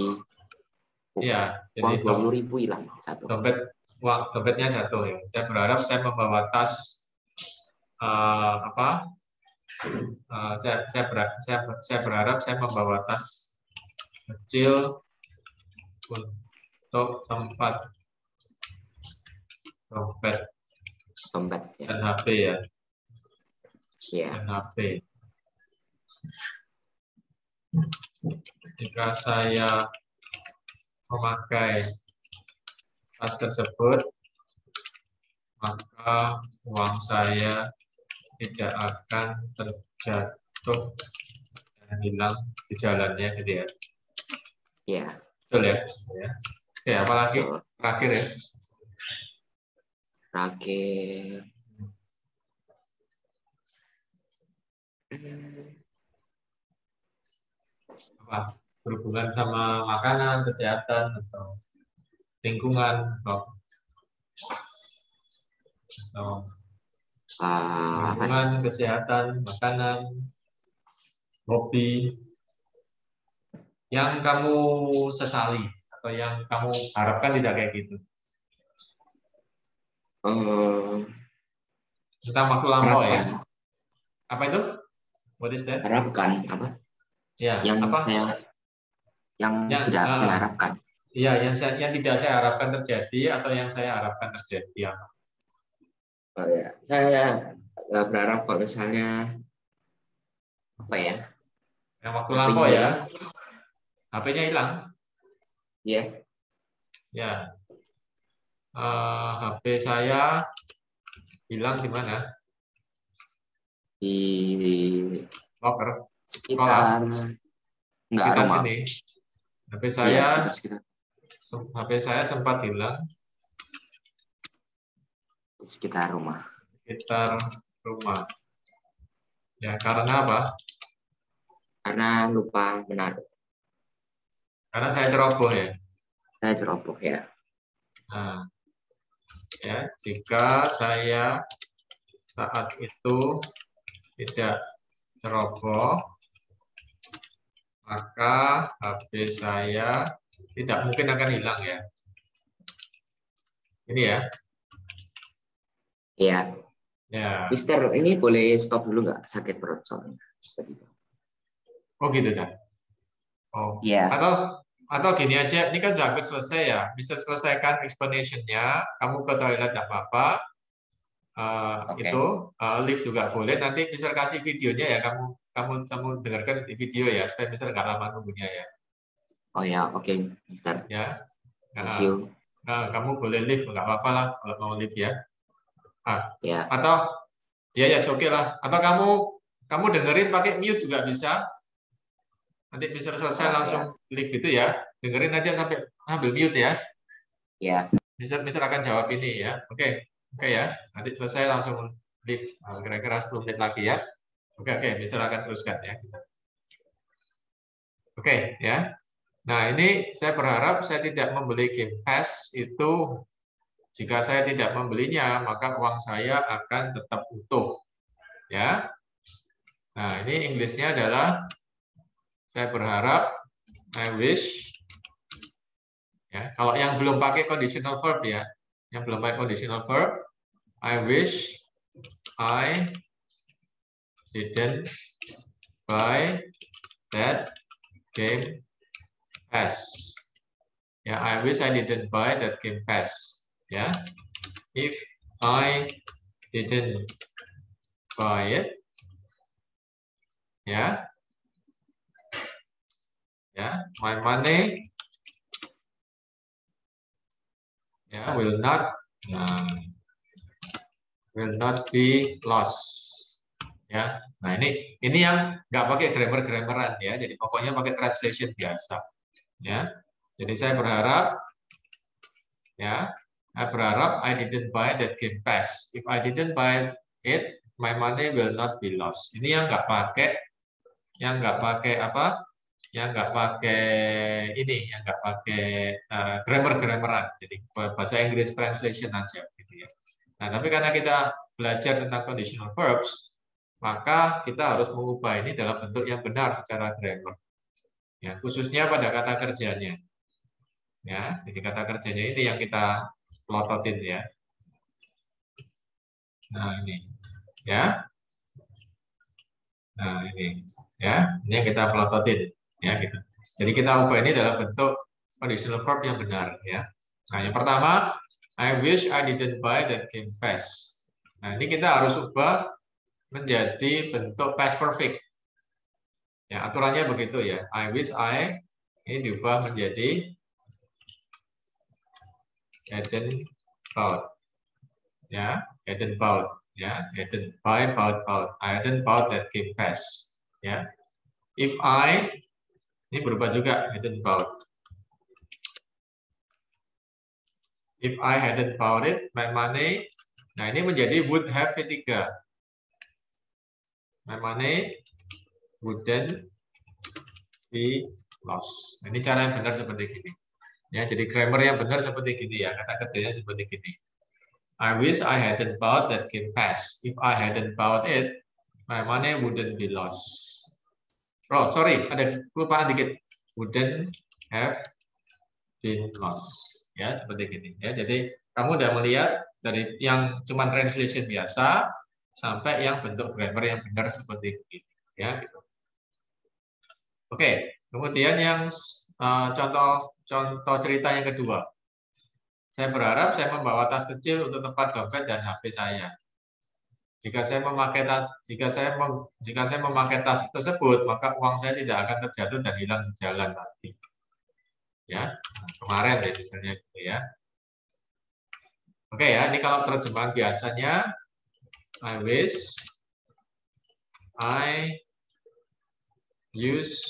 Ya, uang jadi 20.000 hilang satu. Dompetnya jatuh ya. Saya berharap saya membawa tas saya berharap saya membawa tas kecil untuk tempat dompet ya. dan HP ya. Iya. Dan HP. Jika saya memakai tas tersebut, maka uang saya tidak akan terjatuh dan hilang di jalannya gitu ya. Iya. Betul ya. Oke, apa lagi? Terakhir ya. Terakhir. Apa? Berhubungan sama makanan, kesehatan, atau lingkungan, atau lingkungan, kesehatan, makanan, hobi, yang kamu sesali atau yang kamu harapkan tidak kayak gitu. Tentang waktu lampau ya. Apa itu? What is that? Harapkan apa? Ya, yang apa? Yang tidak saya harapkan. Iya, yang tidak saya harapkan terjadi atau yang saya harapkan terjadi apa? Oh ya, saya berharap kalau misalnya apa ya? Yang waktu lampau ya. HP-nya hilang. Iya. Ya. HP saya hilang di mana? Di locker. Sekitar rumah. Sini. HP saya sekitar. HP saya sempat hilang Di sekitar rumah. Ya, karena apa? Karena lupa menaruh. Karena saya ceroboh ya. Saya ceroboh ya. Nah, ya, jika saya saat itu tidak ceroboh, maka HP saya tidak mungkin akan hilang ya. Ini ya. Iya. Ya. Mister, ini boleh stop dulu nggak? Sakit perut soalnya. Oh gitu kan. Oh. Iya. Atau gini aja, ini kan sudah hampir selesai ya. Bisa selesaikan explanation-nya, kamu ke toilet tidak apa-apa. Itu lift juga boleh. Nanti bisa kasih videonya ya, kamu dengarkan di video ya, supaya bisa nggak lama nunggunya ya. Oh ya, oke, Mister. Ya. Thank you. Nah, kamu boleh lift, nggak apa-apa lah kalau mau lift ya. Ya. Atau ya oke lah. Atau kamu dengerin pakai mute juga bisa. Nanti bisa selesai langsung lift gitu ya. Dengerin aja sampai ambil mute ya. Ya. Mister akan jawab ini ya. Oke ya. Nanti selesai langsung lift. Kira-kira 10 menit lagi ya. Oke. Mister akan teruskan ya. Oke ya. Nah ini saya berharap saya tidak membeli Game Pass itu. Jika saya tidak membelinya, maka uang saya akan tetap utuh. Ya. Nah, ini Inggrisnya adalah saya berharap, I wish. Ya, kalau yang belum pakai conditional verb ya, yang belum pakai conditional verb, I wish I didn't buy that Game Pass. Ya, I wish I didn't buy that Game Pass. Ya, if I didn't buy it, ya, my money will not be lost. Ya, nah ini yang nggak pakai grammar-grammaran ya, jadi pokoknya pakai translation biasa. Ya, jadi saya berharap I didn't buy that Game Pass. If I didn't buy it, my money will not be lost. Ini yang nggak pakai apa? Yang nggak pakai ini, yang nggak pakai grammar-grammaran. Jadi bahasa Inggris translation aja gitu ya. Nah, tapi karena kita belajar tentang conditional verbs, maka kita harus mengubah ini dalam bentuk yang benar secara grammar. Ya, khususnya pada kata kerjanya. Ya, jadi kata kerjanya ini yang kita pelototin ya. Nah, ini. Ya. Nah, ini. Ya, ini yang kita pelototin ya gitu. Jadi kita ubah ini dalam bentuk conditional verb yang benar ya. Nah, yang pertama, I wish I didn't buy that Game Pass. Nah, ini kita harus ubah menjadi bentuk past perfect. Ya, aturannya begitu ya. I wish I ini diubah menjadi hadn't bought. Ya, hadn't bought. Ya, hadn't buy, bought. I hadn't bought that Game Pass. Ya. If I ini berubah juga hadn't bought. If I hadn't bought it, my money. Nah, ini menjadi would have V3. My money wouldn't be lost. Nah, ini cara yang benar seperti gini. Ya, jadi grammar yang benar seperti gini ya. Kata kerjanya seperti gini. I wish I hadn't bought that Game Pass. If I hadn't bought it, my money wouldn't be lost. Oh, sorry, ada kelupaan dikit. Wouldn't have been lost. Ya, seperti gini. Ya, jadi kamu udah melihat dari yang cuma translation biasa sampai yang bentuk grammar yang benar seperti ini. Ya, gitu. Oke, kemudian yang contoh cerita yang kedua. Saya berharap saya membawa tas kecil untuk tempat dompet dan HP saya. Jika saya memakai tas tersebut, maka uang saya tidak akan terjatuh dan hilang di jalan nanti. Ya, kemarin ya misalnya gitu ya. Oke ya, ini kalau terjemahan biasanya, I wish I use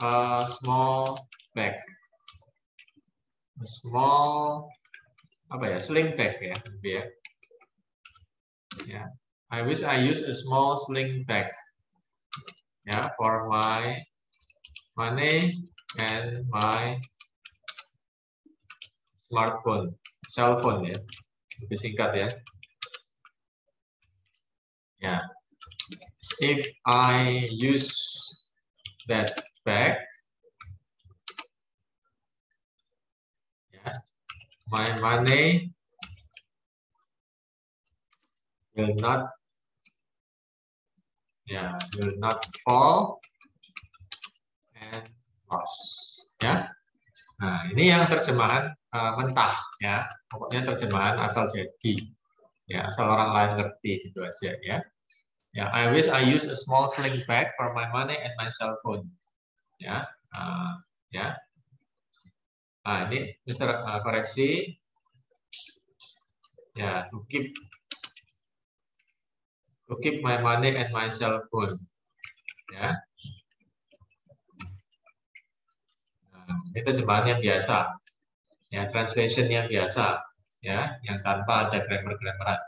a small bag. A small sling bag ya, ya. I wish I use a small sling bag ya for my money and my smartphone, cell phone ya. Lebih singkat ya. Ya. If I use that bag, my money will not fall and loss. Ya. Nah, ini yang terjemahan mentah ya. Pokoknya terjemahan asal jadi. Ya, asal orang lain ngerti gitu aja ya. Ya, I wish I use a small sling bag for my money and my cell phone. Ya. Ya. Nah, ini Mister koreksi. Ya, to keep my money and my cell phone. Ya. Nah, ini terjemahan yang biasa. Ya, translation yang biasa. Ya, yang tanpa ada grammar-grammaran.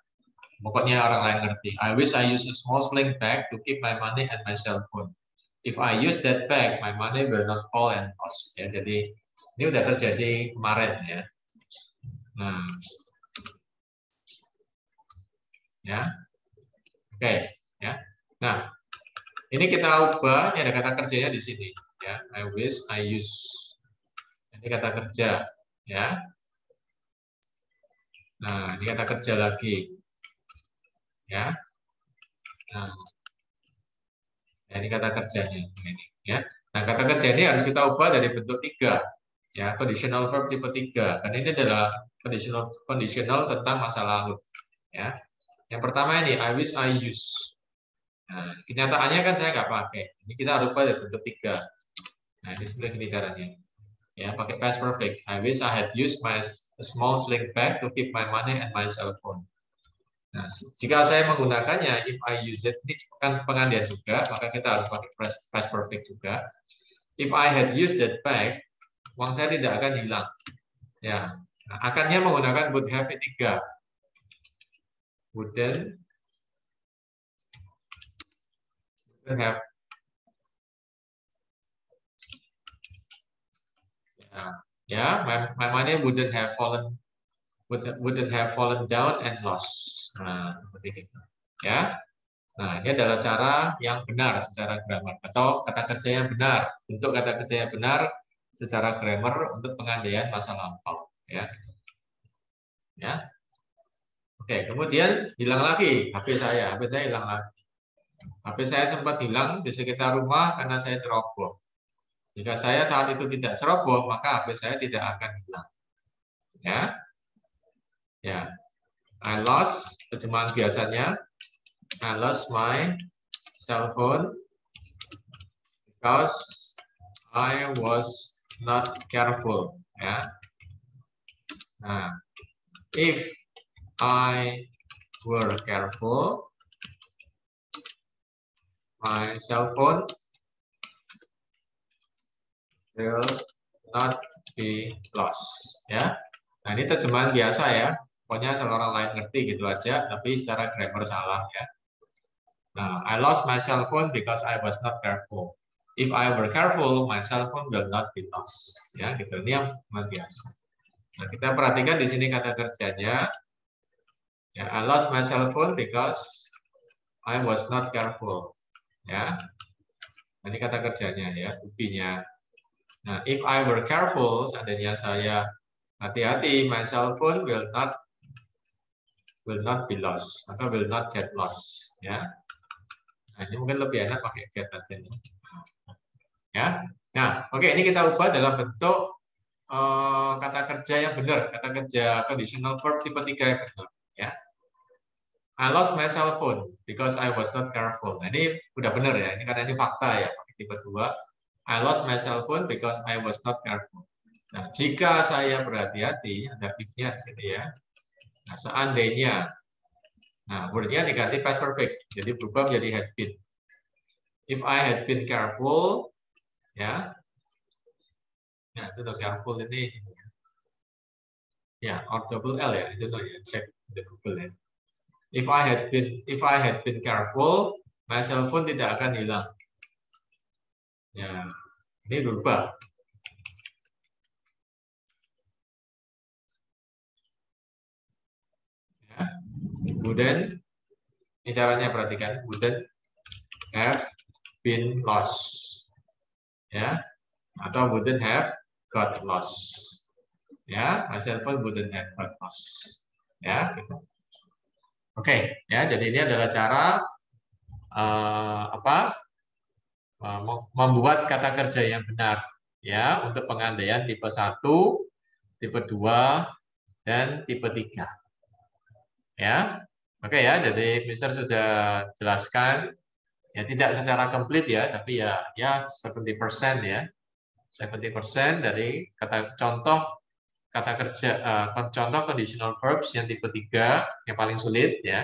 Pokoknya orang lain ngerti. I wish I use a small sling bag to keep my money and my cell phone. If I use that bag, my money will not fall and loss. Ya, jadi ini udah terjadi kemarin ya. Nah, ya, oke, ya. Nah, ini kita ubah. Ini ada kata kerjanya di sini. Ya, I wish I use. Ini kata kerja. Ya. Nah, ini kata kerja lagi. Ya. Nah, ini kata kerjanya. Ini, ya. Nah, kata kerja ini harus kita ubah dari bentuk 3. Ya, conditional verb tipe 3. Karena ini adalah conditional tentang masa lalu. Ya. Yang pertama ini, I wish I use. Nah, kenyataannya kan saya nggak pakai. Ini kita ubah dari bentuk 3. Nah, ini sebenarnya ini caranya. Ya, pakai past perfect. I wish I had used my small sling bag to keep my money and my cell phone. Nah, jika saya menggunakannya, if I use it, ini kan penggantian juga, maka kita harus pakai past perfect juga. If I had used that bag, uang saya tidak akan hilang. Ya, nah, akannya menggunakan would have 3. Wouldn't have. Ya, my money wouldn't have fallen down and lost. Nah, seperti itu. Ya. Nah, ini adalah cara yang benar secara grammar atau kata kerja yang benar. Untuk kata kerja yang benar secara grammar untuk pengandaian masa lampau, ya. Ya. Oke, kemudian hilang lagi HP saya hilang lagi. HP saya sempat hilang di sekitar rumah karena saya ceroboh. Jika saya saat itu tidak ceroboh, maka HP saya tidak akan hilang. Ya. Ya. I lost, terjemahan biasanya, I lost my cell phone because I was not careful. Ya. Nah, if I were careful, my cell phone will not be lost. Ya. Nah, ini terjemahan biasa ya. Pokoknya asal orang lain ngerti gitu aja, tapi secara grammar salah ya. Nah, I lost my cell phone because I was not careful. If I were careful, my cell phone will not be lost. Ya, gitu. Ini yang biasa. Nah, kita perhatikan di sini kata kerjanya. Ya, I lost my cell phone because I was not careful. Ya. Nah, ini kata kerjanya ya, buktinya. Nah, if I were careful, seandainya saya hati-hati, my cell phone will not be lost atau will not get lost. Ya. Nah, ini mungkin lebih enak pakai get aja. Ya. Nah, oke, ini kita ubah dalam bentuk kata kerja yang benar, kata kerja conditional verb tipe 3 yang benar. Ya. I lost my cell phone because I was not careful. Nah, ini udah benar ya, ini karena ini fakta ya, pakai tipe 2. I lost my cell phone because I was not careful. Nah, jika saya berhati-hati, ada if-nya di sini ya. Nah, seandainya, nah, word-nya diganti past perfect, jadi berubah menjadi had been. If I had been careful, ya, ya itu careful ini, ya, or double L ya, itu ya, cek di Google ya. If I had been careful, my cell phone tidak akan hilang. Ya, ini berubah. wouldn't, ini caranya perhatikan, wouldn't have been lost, ya, atau wouldn't have got lost, ya, my cell phone wouldn't have got lost, ya, gitu. Oke, ya, jadi ini adalah cara membuat kata kerja yang benar, ya, untuk pengandaian tipe 1, tipe 2, dan tipe 3. Ya, oke ya, jadi Mister sudah jelaskan, ya tidak secara komplit ya, tapi ya 70% ya, 70% dari contoh kata kerja, contoh conditional verbs yang tipe 3 yang paling sulit ya.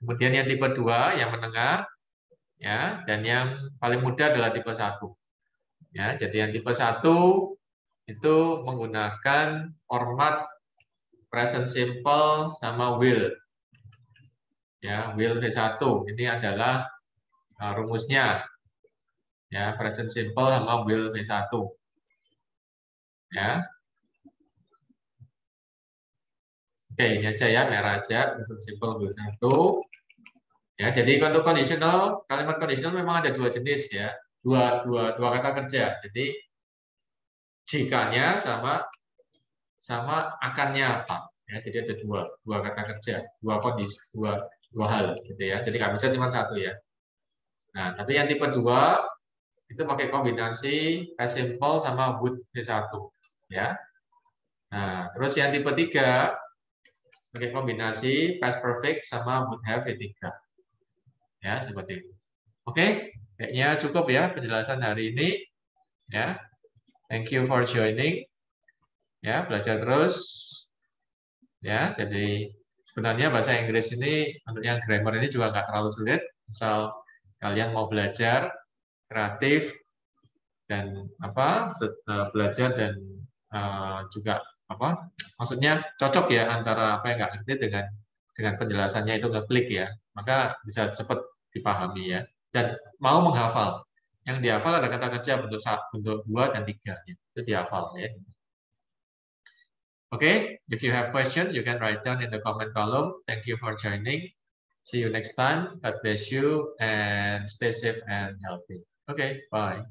Kemudian yang tipe 2 yang menengah ya, dan yang paling mudah adalah tipe 1. Ya, jadi yang tipe 1 itu menggunakan format present simple sama will. Ya, will V1 ini adalah rumusnya. Ya, present simple sama will V1. Ya. Oke, ini aja ya, merah aja, present simple V1. Ya, jadi untuk conditional, kalimat conditional memang ada 2 jenis ya. Dua kata kerja. Jadi jikanya sama akannya apa. Ya, jadi ada dua kata kerja, dua kondisi, dua hal gitu ya. Jadi nggak bisa cuma satu ya. Nah, tapi yang tipe 2 itu pakai kombinasi past simple sama would V1 ya. Nah, terus yang tipe 3 pakai kombinasi past perfect sama would have V3. Ya, seperti itu. Oke, kayaknya cukup ya penjelasan hari ini ya. Thank you for joining. Ya, belajar terus. Ya, jadi sebenarnya bahasa Inggris ini untuk yang grammar ini juga nggak terlalu sulit, asal kalian mau belajar kreatif dan belajar dan juga maksudnya cocok ya antara apa yang nggak ngerti dengan penjelasannya itu ngeklik ya, maka bisa cepat dipahami ya, dan mau menghafal. Yang dihafal ada kata kerja bentuk 2 dan 3 itu dihafal ya. Okay, if you have questions, you can write down in the comment column. Thank you for joining. See you next time. God bless you and stay safe and healthy. Okay, bye.